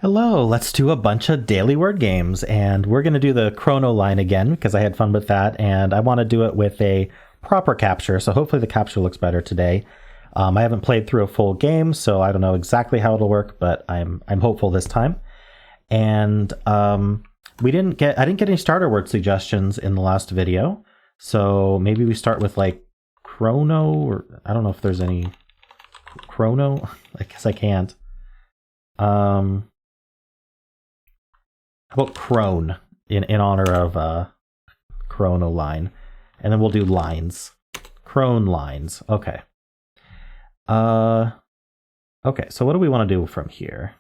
Hello, let's do a bunch of daily word games, and we're going to do the Chronoline again because I had fun with that, and I want to do it with a proper capture, so hopefully the capture looks better today. I haven't played through a full game, so I don't know exactly how it'll work, but I'm hopeful this time. And I didn't get any starter word suggestions in the last video, so maybe we start with like chrono, or I don't know if there's any chrono. I guess I can't. How about crone in honor of Chronoline, and then we'll do lines, crone lines. Okay. Okay. So what do we want to do from here?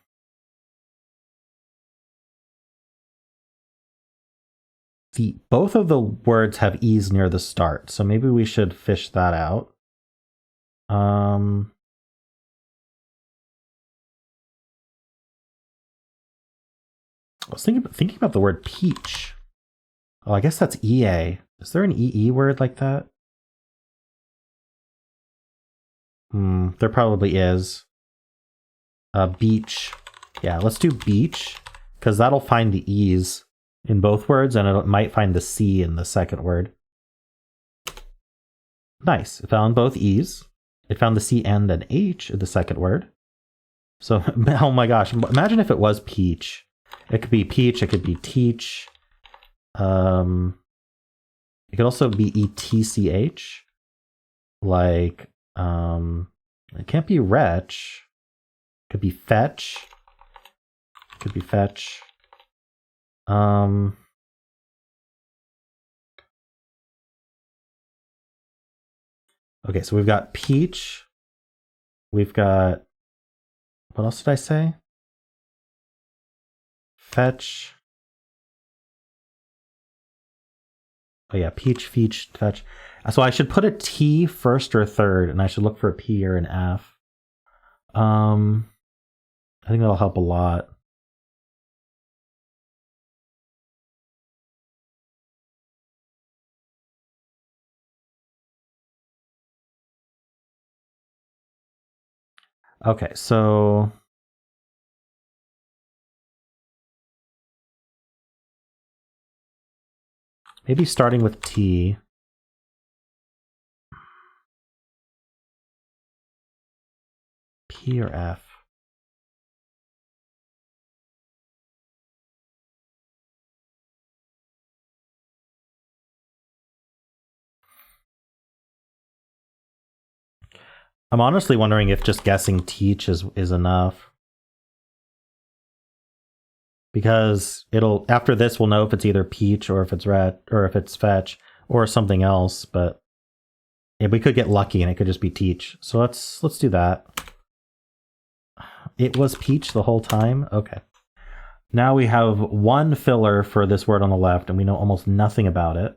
Both of the words have e's near the start, so maybe we should fish that out. I was thinking about the word peach. Oh, I guess that's EA. Is there an EE word like that? There probably is. Beach. Yeah, let's do beach, because that'll find the E's in both words, and it might find the C in the second word. Nice. It found both E's. It found the C and an H in the second word. So, oh my gosh, imagine if it was peach. It could be peach, it could be teach. It could also be ETCH. Like, it can't be wretch. It could be fetch. It could be fetch. Okay, so we've got peach. We've got, what else did I say? Fetch. Oh yeah, peach, fetch. So I should put a T first or third, and I should look for a P or an F. I think that'll help a lot. Okay, so maybe starting with T. P or F. I'm honestly wondering if just guessing teach is enough. Because it'll, after this, we'll know if it's either peach or if it's red or if it's fetch or something else, but we could get lucky and it could just be teach. So let's do that. It was peach the whole time? Okay. Now we have one filler for this word on the left, and we know almost nothing about it.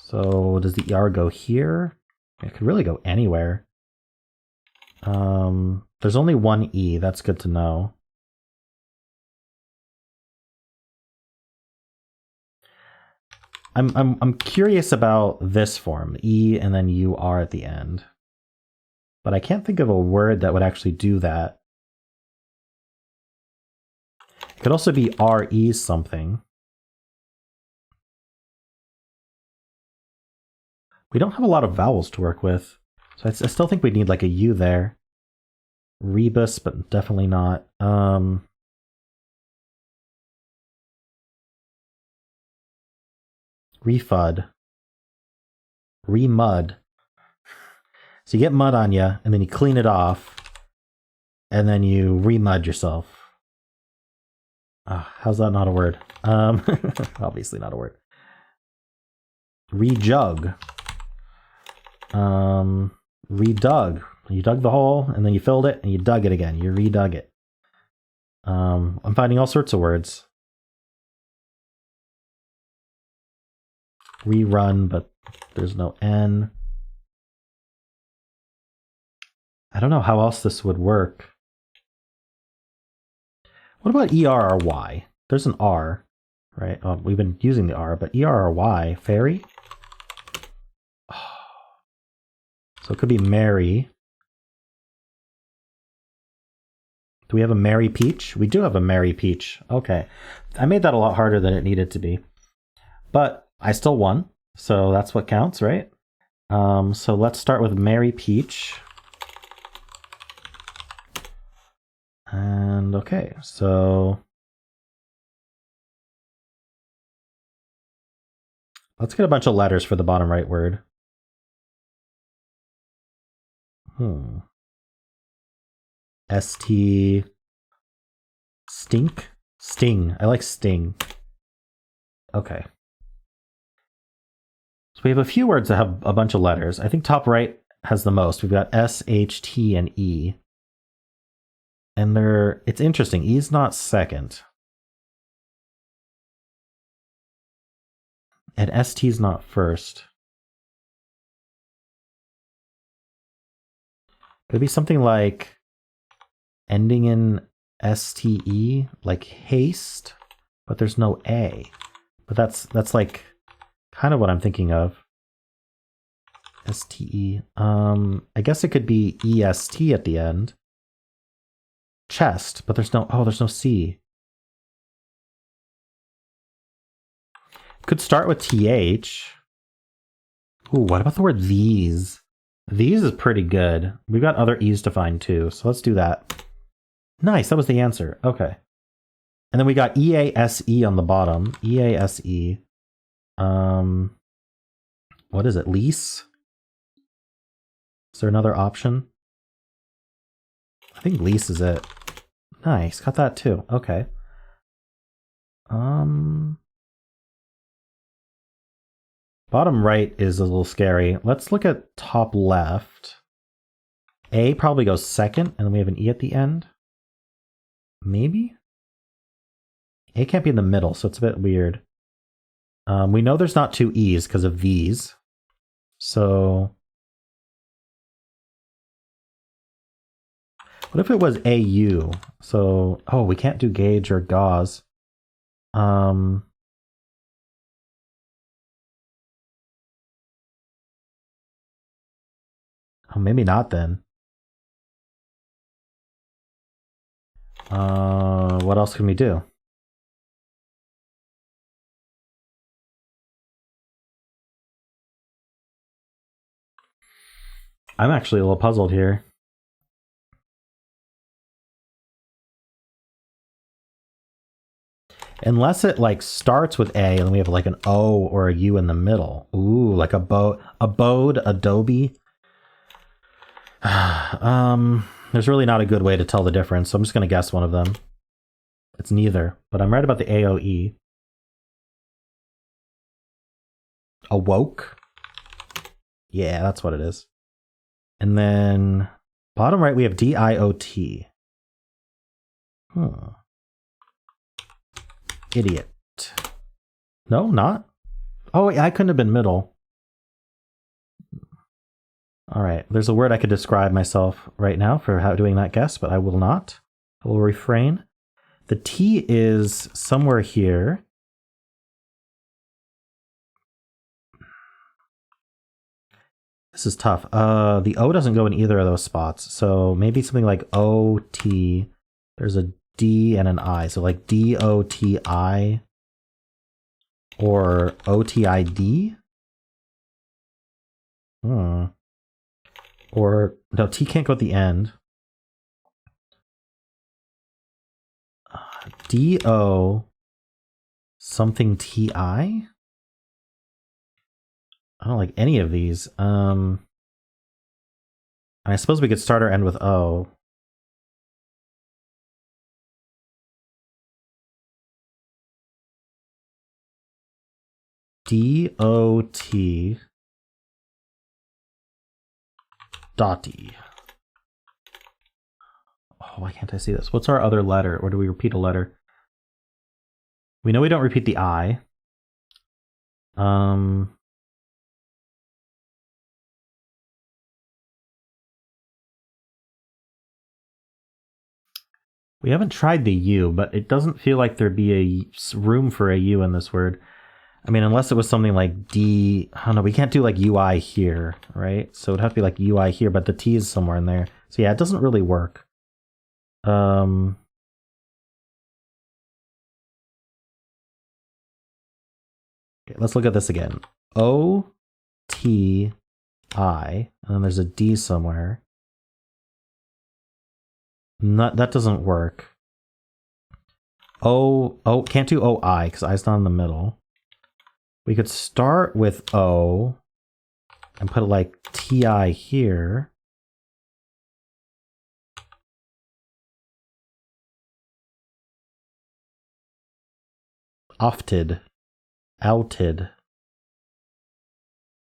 So does the ER go here? It could really go anywhere. There's only one E, that's good to know. I'm curious about this form, E and then UR at the end. But I can't think of a word that would actually do that. It could also be RE something. We don't have a lot of vowels to work with, so I still think we need like a U there. Rebus, but definitely not. Refud. Remud. So you get mud on you, and then you clean it off, and then you remud yourself. How's that not a word? Obviously not a word. Rejug. Redug. You dug the hole, and then you filled it, and you dug it again. You redug it. I'm finding all sorts of words. Rerun, but there's no N. I don't know how else this would work. What about ER or Y? There's an R, right? Oh, we've been using the R, but ER or Y, fairy? Oh. So it could be Mary. Do we have a Mary Peach? We do have a Mary Peach. Okay. I made that a lot harder than it needed to be. But I still won, so that's what counts, right? So let's start with Mary Peach. And okay, so let's get a bunch of letters for the bottom right word. ST. Stink? Sting. I like sting. Okay. So we have a few words that have a bunch of letters. I think top right has the most. We've got S, H, T, and E. And it's interesting. E is not second. And ST is not first. Could be something like ending in STE, like haste, but there's no A. But that's like kind of what I'm thinking of. STE. I guess it could be EST at the end. Chest, but there's no C. Could start with TH. Ooh, what about the word these? These is pretty good. We've got other E's to find too, so let's do that. Nice, that was the answer. Okay. And then we got EASE on the bottom. EASE. What is it? Lease? Is there another option? I think lease is it. Nice, got that too. Okay. Bottom right is a little scary. Let's look at top left. A probably goes second, and then we have an E at the end. Maybe? A can't be in the middle, so it's a bit weird. We know there's not two E's because of these. So what if it was AU? So, oh, we can't do gauge or gauze. Oh, maybe not then. What else can we do? I'm actually a little puzzled here. Unless it like starts with A and we have like an O or a U in the middle. Ooh, like abode, Adobe. There's really not a good way to tell the difference, so I'm just going to guess one of them. It's neither, but I'm right about the AOE. Awoke? Yeah, that's what it is. And then bottom right we have DIOT. Idiot. No, not? Oh, wait, I couldn't have been middle. All right, there's a word I could describe myself right now for doing that guess, but I will not. I will refrain. The T is somewhere here. This is tough. The O doesn't go in either of those spots, so maybe something like OT. There's a D and an I, so like DOTI or OTID. Or no, T can't go at the end. DO something TI. I don't like any of these. I suppose we could start or end with O. DOT Dotty. Oh, why can't I see this? What's our other letter? Or do we repeat a letter? We know we don't repeat the I. We haven't tried the U, but it doesn't feel like there'd be a room for a U in this word. I mean, unless it was something like D. I don't know, we can't do like UI here, right? So it'd have to be like UI here, but the T is somewhere in there. So yeah, it doesn't really work. Okay, let's look at this again. O, T, I, and then there's a D somewhere. That doesn't work. Can't do OI because I's not in the middle. We could start with O and put it like TI here. Outed.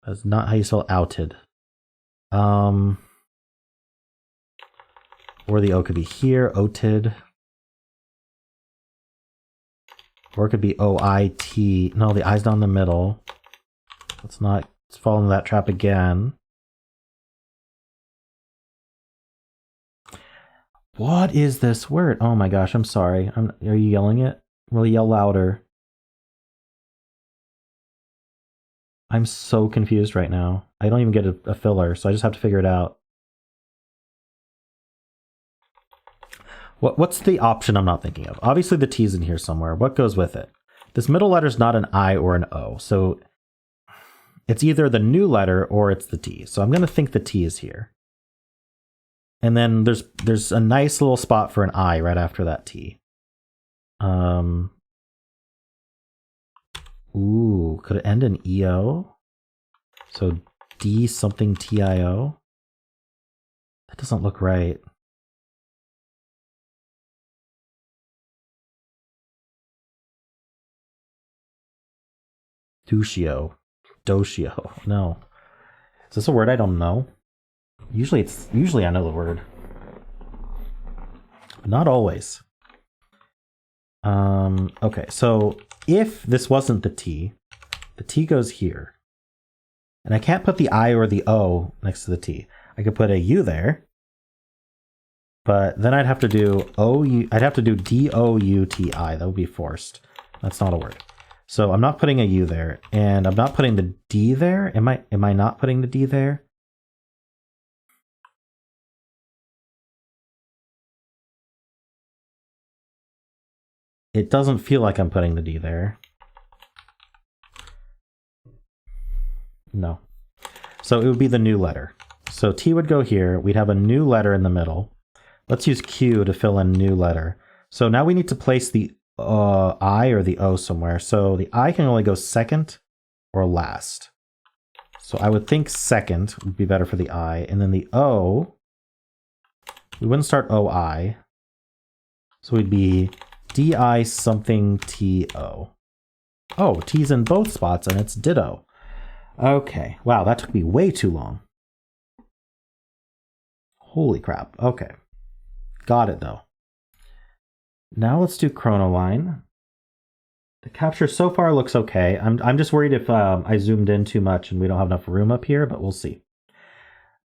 That's not how you spell outed. Or the O could be here, oted. Or it could be OIT. No, the I's not in the middle. Let's fall into that trap again. What is this word? Oh my gosh, I'm sorry. Are you yelling it? Really yell louder. I'm so confused right now. I don't even get a filler, so I just have to figure it out. What's the option I'm not thinking of? Obviously the T's in here somewhere. What goes with it? This middle letter is not an I or an O, so it's either the new letter or it's the T. So I'm going to think the T is here. And then there's a nice little spot for an I right after that T. Ooh, could it end in EO? So D something TIO? That doesn't look right. Doshio. No. Is this a word I don't know? Usually I know the word. But not always. Okay, so if this wasn't the T goes here. And I can't put the I or the O next to the T. I could put a U there. But then I'd have to do I'd have to do D-O-U-T-I. That would be forced. That's not a word. So I'm not putting a U there, and I'm not putting the D there. Am I not putting the D there? It doesn't feel like I'm putting the D there. No. So it would be the new letter. So T would go here. We'd have a new letter in the middle. Let's use Q to fill in new letter. So now we need to place the I or the O somewhere. So the I can only go second or last. So I would think second would be better for the I. And then the O, we wouldn't start OI. So we'd be DI something TO. Oh, T's in both spots and it's ditto. Okay. Wow, that took me way too long. Holy crap. Okay. Got it though. Now let's do Chronoline. The capture so far looks okay. I'm just worried if I zoomed in too much and we don't have enough room up here, but we'll see.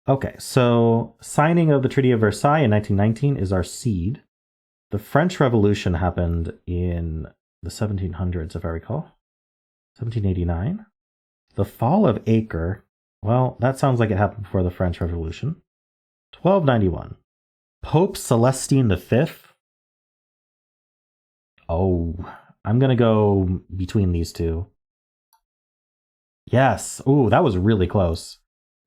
Okay, so signing of the Treaty of Versailles in 1919 is our seed. The French Revolution happened in the 1700s, if I recall. 1789. The fall of Acre, well, that sounds like it happened before the French Revolution. 1291. Pope Celestine V. Oh, I'm going to go between these two. Yes. Ooh, that was really close.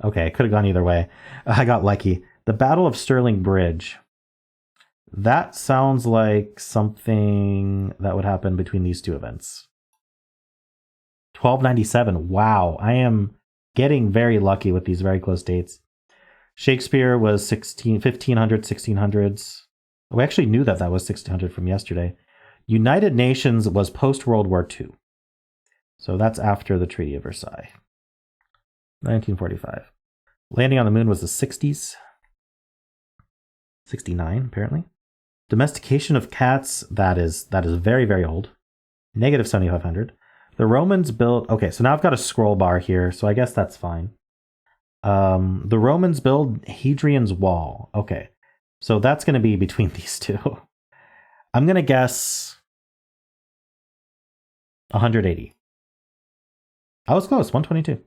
Okay, could have gone either way. I got lucky. The Battle of Stirling Bridge. That sounds like something that would happen between these two events. 1297. Wow, I am getting very lucky with these very close dates. Shakespeare was 1500, 1600s. We actually knew that was 1600 from yesterday. United Nations was post-World War II. So that's after the Treaty of Versailles. 1945. Landing on the moon was the 60s. 69, apparently. Domestication of cats, that is very, very old. Negative 7500. The Romans built... Okay, so now I've got a scroll bar here, so I guess that's fine. The Romans built Hadrian's Wall. Okay, so that's going to be between these two. I'm going to guess 180. I was close, 122.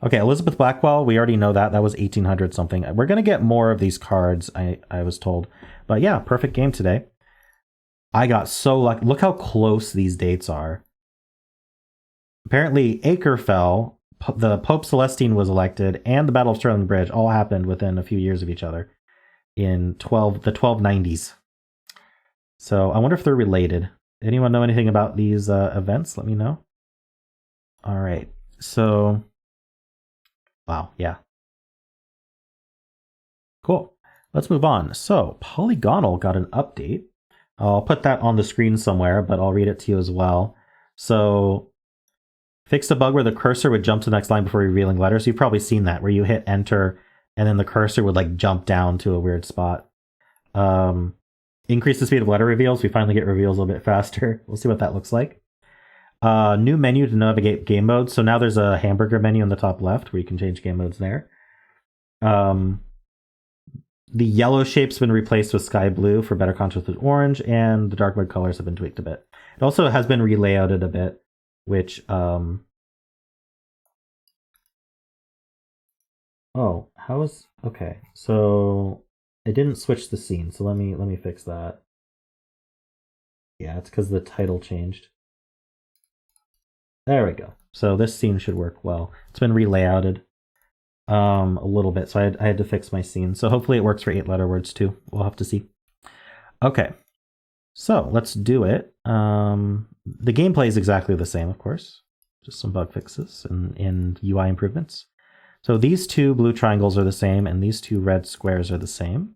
Okay, Elizabeth Blackwell, we already know that. That was 1800 something. We're going to get more of these cards, I was told. But yeah, perfect game today. I got so lucky. Look how close these dates are. Apparently, Acre fell, the Pope Celestine was elected, and the Battle of Stirling Bridge all happened within a few years of each other in the 1290s. So I wonder if they're related. Anyone know anything about these events? Let me know. All right. So, wow, yeah. Cool. Let's move on. So, Polygonle got an update. I'll put that on the screen somewhere, but I'll read it to you as well. So, fixed a bug where the cursor would jump to the next line before revealing letters. You've probably seen that, where you hit enter and then the cursor would like jump down to a weird spot. Increase the speed of letter reveals. We finally get reveals a little bit faster. We'll see what that looks like. New menu to navigate game modes. So now there's a hamburger menu on the top left where you can change game modes there. The yellow shape's been replaced with sky blue for better contrast with orange, and the dark mode colors have been tweaked a bit. It also has been relayouted a bit, which oh, how is okay? So it didn't switch the scene. So let me fix that. Yeah, it's because the title changed. There we go. So this scene should work well. It's been relayouted a little bit, so I had to fix my scene. So hopefully it works for 8-letter words too. We'll have to see. Okay, so let's do it. The gameplay is exactly the same, of course. Just some bug fixes and UI improvements. So these two blue triangles are the same, and these two red squares are the same.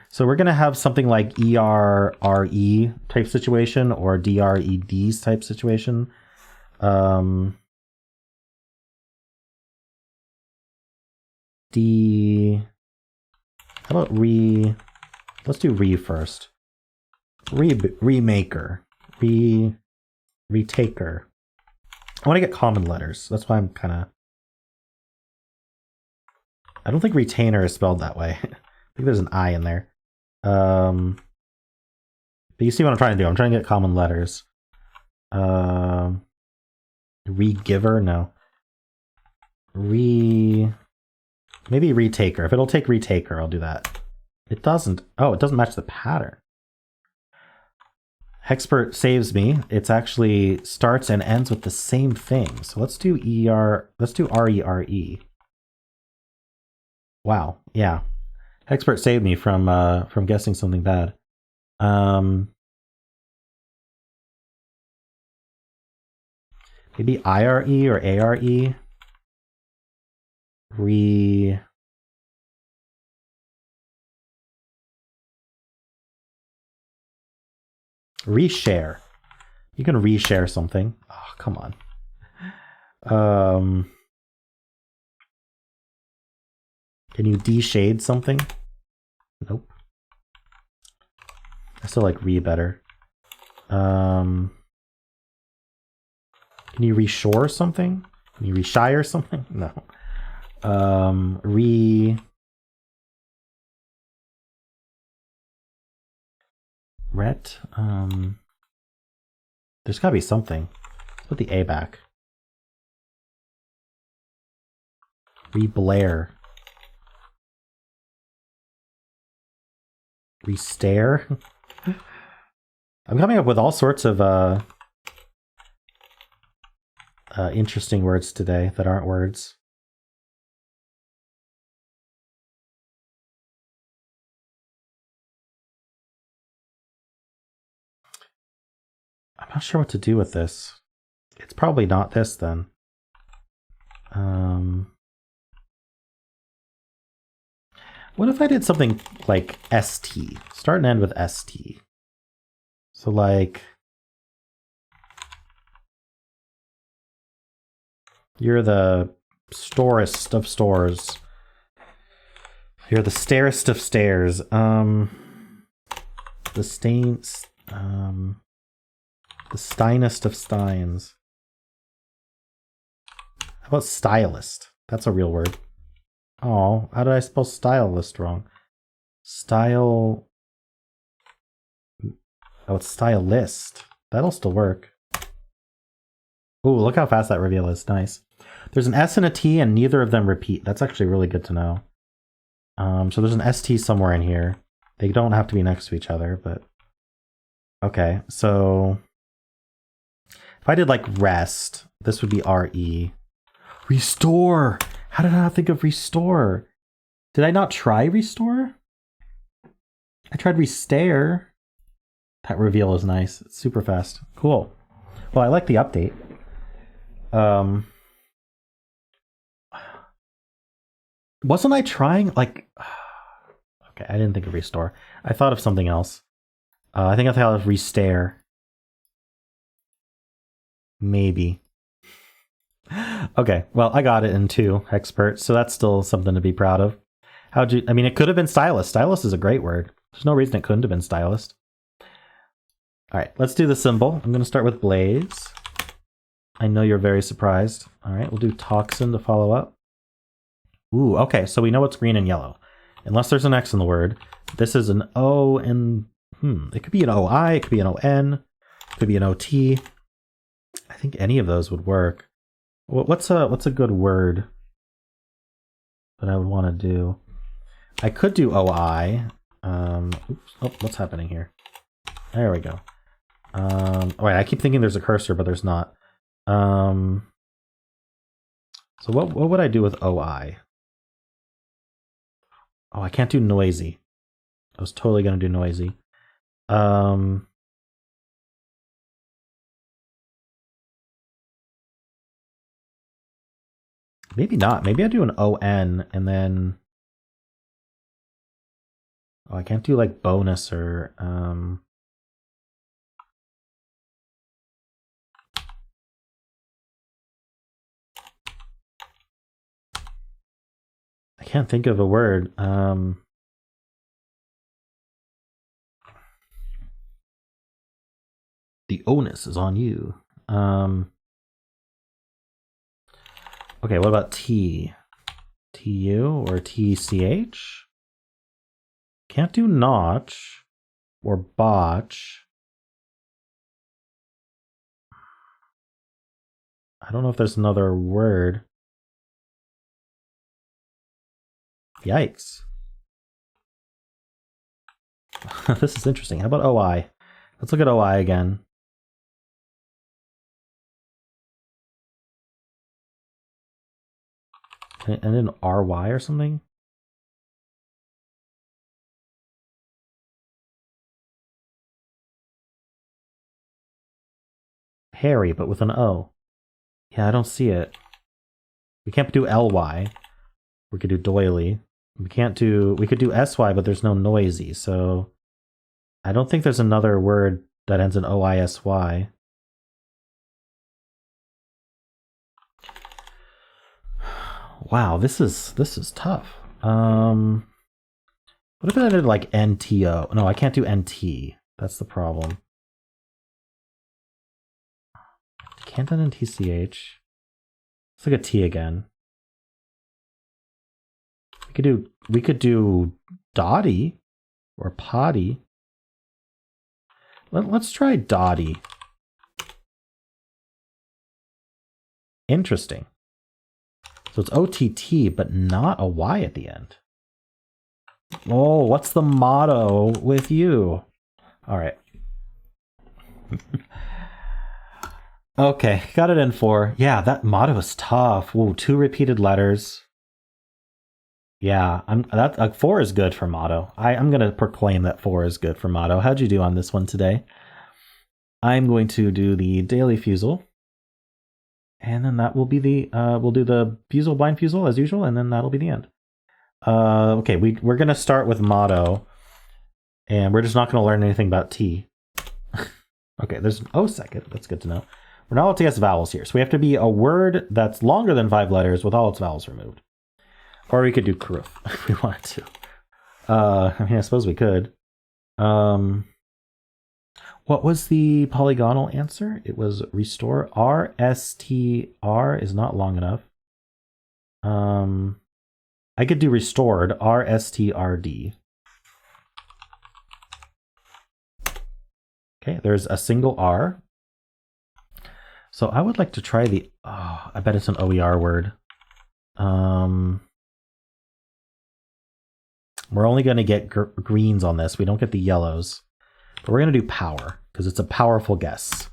So we're going to have something like ERRE type situation or DREDs type situation. How about let's do first. Remaker. Retaker. I want to get common letters. That's why I'm kind of... I don't think retainer is spelled that way. I think there's an I in there. But you see what I'm trying to do. I'm trying to get common letters. Regiver? No. Maybe retaker. If it'll take retaker, I'll do that. It doesn't. Oh, it doesn't match the pattern. Hexpert saves me. It's actually starts and ends with the same thing. So let's do let's do RERE. Wow. Yeah. Hexpert saved me from guessing something bad. Maybe IRE or ARE. Reshare. You can reshare something. Oh, come on. Can you de-shade something? Nope. I still like better. Can you reshore something? Can you reshire something? No. Ret. There's gotta be something. Let's put the A back. Reblair. Restare. I'm coming up with all sorts of interesting words today that aren't words. I'm not sure what to do with this. It's probably not this then. What if I did something like ST? Start and end with ST. So like, you're the storest of stores. You're the stairest of stairs. The stains. The steinest of steins. How about stylist? That's a real word. Oh, how did I spell stylist wrong? Style. Oh, it's stylist. That'll still work. Ooh, look how fast that reveal is. Nice. There's an S and a T, and neither of them repeat. That's actually really good to know. So there's an ST somewhere in here. They don't have to be next to each other, but... Okay, so... If I did, like, rest, this would be RE. Restore! How did I not think of restore? Did I not try restore? I tried restare. That reveal is nice. It's super fast. Cool. Well, I like the update. Wasn't I trying, like... Okay, I didn't think of restore. I thought of something else. I think I thought of restare. Maybe. Okay, well, I got it in 2, expert, so that's still something to be proud of. How'd you... I mean, it could have been stylist. Stylist is a great word. There's no reason it couldn't have been stylist. All right, let's do the symbol. I'm going to start with blaze. I know you're very surprised. All right, we'll do toxin to follow up. Ooh, okay, so we know it's green and yellow. Unless there's an X in the word. This is an O and... it could be an OI, it could be an ON, it could be an OT. I think any of those would work. What's a good word that I would want to do? I could do OI. Oops, oh, what's happening here? There we go. All right, I keep thinking there's a cursor, but there's not. So what would I do with OI? Oh, I can't do noisy. I was totally gonna do noisy. Maybe not. Maybe I do an ON and then... Oh, I can't do like bonus or... I can't think of a word. The onus is on you. Okay, what about T? TU or TCH? Can't do notch or botch. I don't know if there's another word. Yikes. This is interesting. How about OI? Let's look at OI again. And then RY or something? Harry, but with an O. Yeah, I don't see it. We can't do LY. We could do doily. We could do SY, but there's no noisy, so I don't think there's another word that ends in OISY. Wow, this is tough. What if I did like NTO? No, I can't do NT. That's the problem. Can't do NTCH. Let's look at T again. We could do Dotty or Potty. Let's try Dotty. Interesting. So it's OTT, but not a Y at the end. Oh, what's the motto with you? All right. Okay, got it in 4. Yeah, that motto is tough. Whoa, 2 repeated letters. Yeah, 4 is good for motto. I'm gonna proclaim that 4 is good for motto. How'd you do on this one today? I'm going to do the daily Fusele. And then that will be the, we'll do the Fusele, blind Fusele as usual, and then that'll be the end. Okay, we're gonna start with motto. And we're just not gonna learn anything about T. Okay, there's an O second, that's good to know. We're not allowed to guess vowels here, so we have to be a word that's longer than 5 letters with all its vowels removed. Or we could do kruf if we wanted to. I mean, I suppose we could. What was the polygonal answer? It was restore. RSTR is not long enough. I could do restored. RSTRD. Okay, there's a single R. So I would like to try the, oh, I bet it's an OER word. We're only going to get greens on this. We don't get the yellows. But we're going to do power, because it's a powerful guess.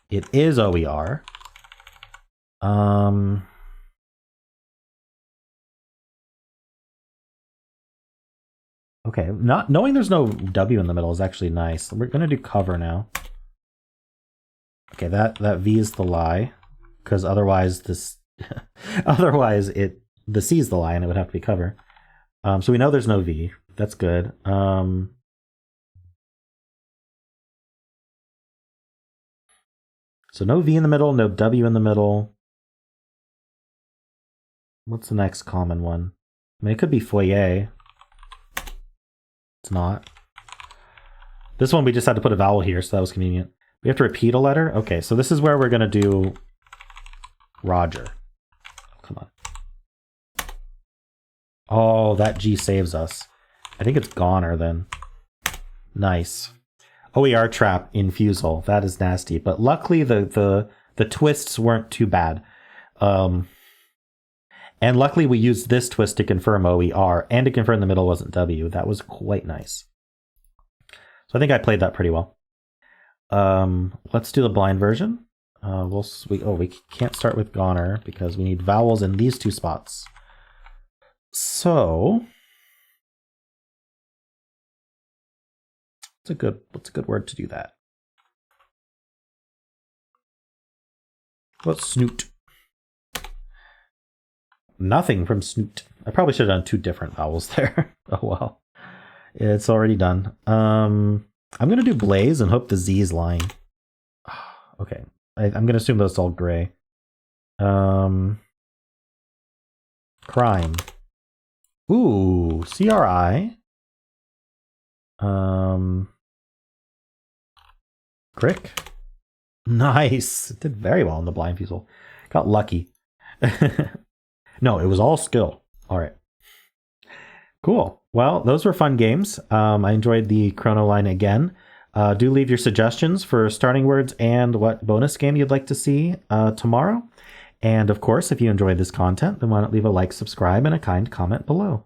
It is OER. Okay, not knowing there's no W in the middle is actually nice. We're going to do cover now. Okay, that V is the lie, because otherwise this, otherwise the C is the lie, and it would have to be cover. So we know there's no V. That's good. So no V in the middle, no W in the middle. What's the next common one? I mean, it could be foyer. It's not. This one we just had to put a vowel here, so that was convenient. We have to repeat a letter? Okay, so this is where we're going to do Roger. Oh, come on. Oh, that G saves us. I think it's goner then. Nice. OER trap in Fusele. That is nasty. But luckily the twists weren't too bad. And luckily we used this twist to confirm OER and to confirm the middle wasn't W. That was quite nice. So I think I played that pretty well. Let's do the blind version. We can't start with goner because we need vowels in these two spots. So what's a good word to do that? What's snoot? Nothing from snoot. I probably should have done two different vowels there. Oh well. It's already done. I'm gonna do blaze and hope the Z is lying. Okay. I'm gonna assume that's all gray. Crime. Ooh, CRI. Crick. Nice. It did very well in the blind Fusele. Got lucky. No, it was all skill. All right. Cool. Well, those were fun games. I enjoyed the Chronoline again. Do leave your suggestions for starting words and what bonus game you'd like to see tomorrow. And of course, if you enjoyed this content, then why not leave a like, subscribe, and a kind comment below.